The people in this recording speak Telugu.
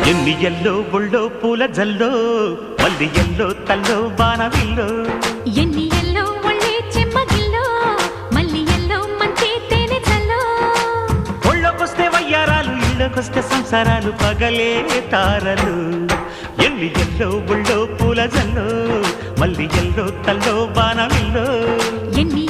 ఎన్ని ఎల్లో ఒళ్ళో పూల జల్లో మల్లి ఎల్లో తల్లో బాణవిల్లో ఎన్ని ఎల్లో ఒళ్ళే చెమ్మగిల్లో మల్లి ఎల్లో మంచి తేనె చల్లో ఒళ్ళొకొస్తే వయ్యారాలు ఇళ్ళకొస్తే సంసారాలు పగలే తారలు ఎన్ని ఎల్లో ఒళ్ళో పూల జల్లో మల్లి ఎల్లో తల్లో బాణవిల్లో ఎన్ని